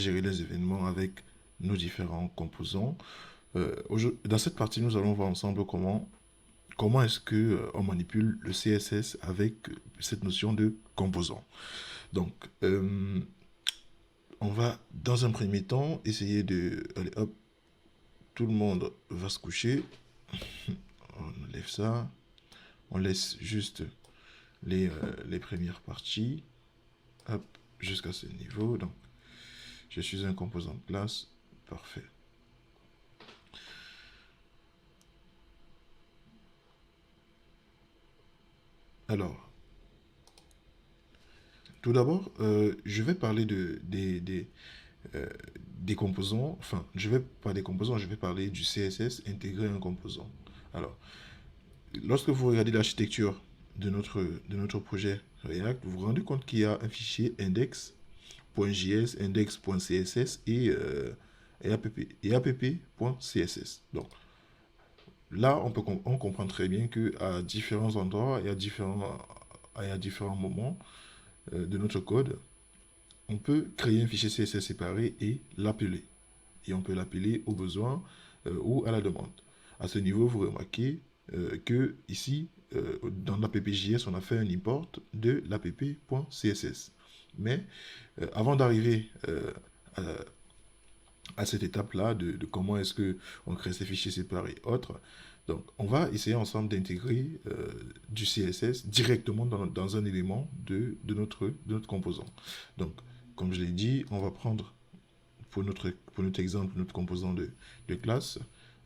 gérer les événements avec nos différents composants. Dans cette partie, nous allons voir ensemble comment est-ce que on manipule le CSS avec cette notion de composant. Donc, on va dans un premier temps essayer de... Allez, hop, tout le monde va se coucher. On enlève ça. On laisse juste les premières parties. Hop, jusqu'à ce niveau. Donc, je suis un composant de classe. Parfait. Alors, tout d'abord, je vais parler des composants. Enfin, je vais pas des composants, je vais parler du CSS intégrer un composant. Alors, lorsque vous regardez l'architecture de notre projet React, vous vous rendez compte qu'il y a un fichier index.js, index.css et app.css. Donc, là, on comprend très bien qu'à différents endroits et à différents moments de notre code, on peut créer un fichier CSS séparé et l'appeler. Et on peut l'appeler au besoin ou à la demande. À ce niveau, vous remarquez que ici, dans l'app.js, on a fait un import de l'app.css. Mais avant d'arriver à, à cette étape-là de comment est-ce que on crée ces fichiers séparés et autres, donc on va essayer ensemble d'intégrer du CSS directement dans un élément de notre composant. Donc, comme je l'ai dit, on va prendre pour notre exemple, notre composant de classe.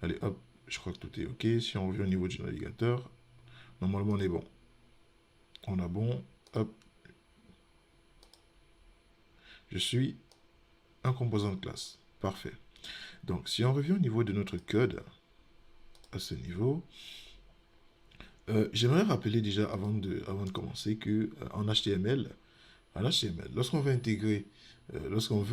Allez, hop, je crois que tout est OK. Si on revient au niveau du navigateur, normalement, on est bon. On a bon. Hop, je suis un composant de classe. Parfait. Donc, si on revient au niveau de notre code, à ce niveau, j'aimerais rappeler déjà avant de commencer que en HTML, lorsqu'on veut intégrer, lorsqu'on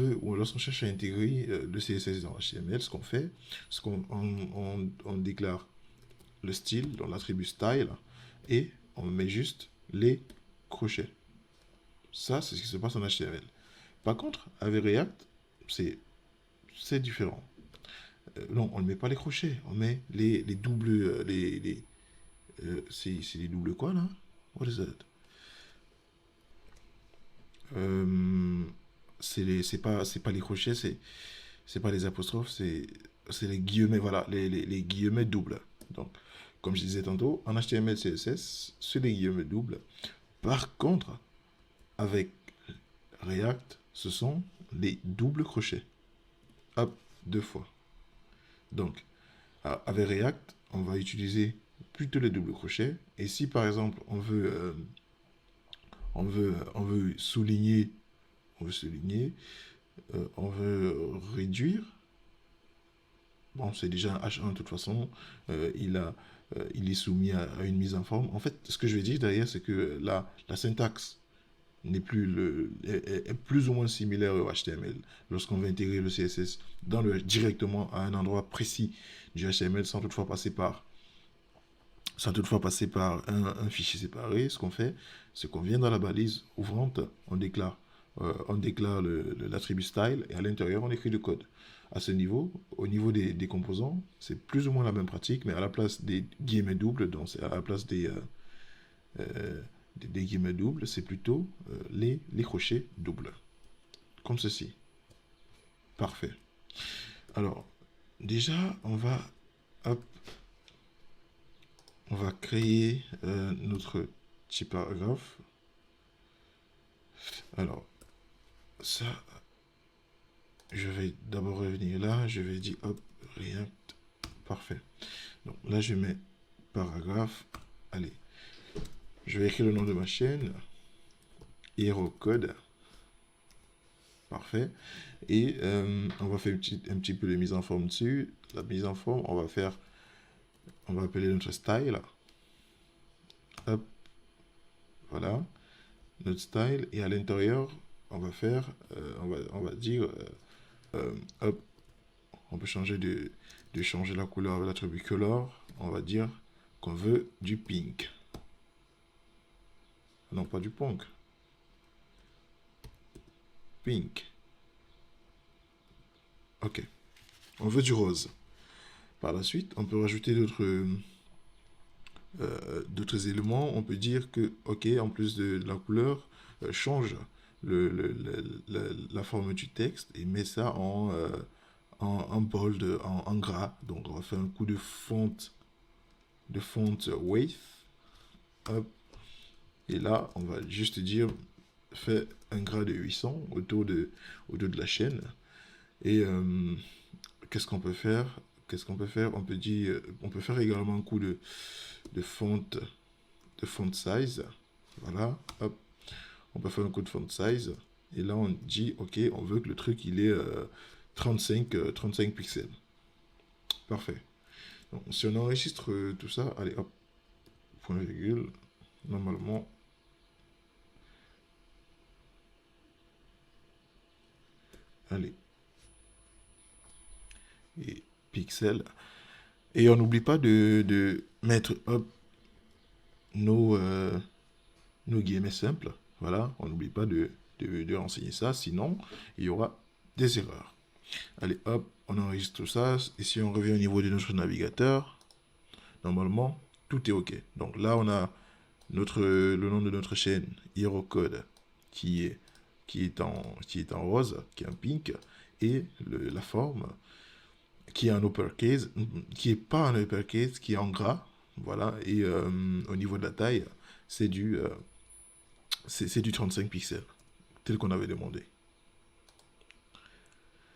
cherche à intégrer le CSS dans HTML, ce qu'on fait, c'est on déclare le style dans l'attribut style et on met juste les crochets. Ça, c'est ce qui se passe en HTML. Par contre, avec React, c'est différent. Non, on ne met pas les crochets, on met les doubles, c'est les doubles quoi là? What is that? C'est pas les crochets, c'est pas les apostrophes, c'est les guillemets, voilà, les guillemets doubles. Donc, comme je disais tantôt, en HTML, CSS, c'est les guillemets doubles. Par contre, avec React, ce sont les doubles crochets. Hop, deux fois. Donc, avec React, on va utiliser plutôt les doubles crochets. Et si par exemple, on veut souligner, on veut réduire, bon, c'est déjà un H1 de toute façon, il est soumis à une mise en forme. En fait, ce que je vais dire derrière, c'est que la syntaxe est plus ou moins similaire au HTML. Lorsqu'on veut intégrer le CSS directement à un endroit précis du HTML sans toutefois passer par un fichier séparé, ce qu'on fait, c'est qu'on vient dans la balise ouvrante, on déclare l'attribut style et à l'intérieur, on écrit le code. À ce niveau, au niveau des composants, c'est plus ou moins la même pratique, mais à la place des guillemets doubles, donc à la place des guillemets doubles, c'est plutôt les crochets doubles. Comme ceci. Parfait. Alors, déjà, hop, on va créer notre petit paragraphe. Alors, ça, je vais d'abord revenir là. Je vais dire, hop, React. Parfait. Donc là, je mets paragraphe. Allez, je vais écrire le nom de ma chaîne. Hero Code. Parfait. Et on va faire un petit peu de mise en forme dessus. La mise en forme, on va appeler notre style. Hop, voilà, notre style. Et à l'intérieur, on va faire, on va dire, hop, on peut changer de changer la couleur avec l'attribut color. On va dire qu'on veut du pink. Non, pas du punk. Pink. On veut du rose. Par la suite, on peut rajouter d'autres éléments. On peut dire que, ok, en plus de la couleur, change la forme du texte et met ça en bold, en gras. Donc, on va faire un coup de font weight. Hop. Et là, on va juste dire, fais un gras de 800 autour de la chaîne. Et qu'est-ce qu'on peut faire? Qu'est-ce qu'on peut faire? On peut dire, on peut faire également un coup de font, de font size. Voilà, hop. On peut faire un coup de font size. Et là, on dit, ok, on veut que le truc, il est 35 pixels. Parfait. Donc, si on enregistre tout ça, allez, hop, point virgule, normalement, allez, et pixels. Et on n'oublie pas de mettre, hop, nos, nos guillemets simples. Voilà, on n'oublie pas de renseigner ça, sinon il y aura des erreurs. Allez, hop, on enregistre tout ça. Et si on revient au niveau de notre navigateur, normalement, tout est OK. Donc là, on a le nom de notre chaîne, HeroCode, qui est, qui est en rose, qui est en pink, et la forme, qui est en uppercase, qui est pas en uppercase, qui est en gras. Voilà, et au niveau de la taille, c'est du 35 pixels, tel qu'on avait demandé.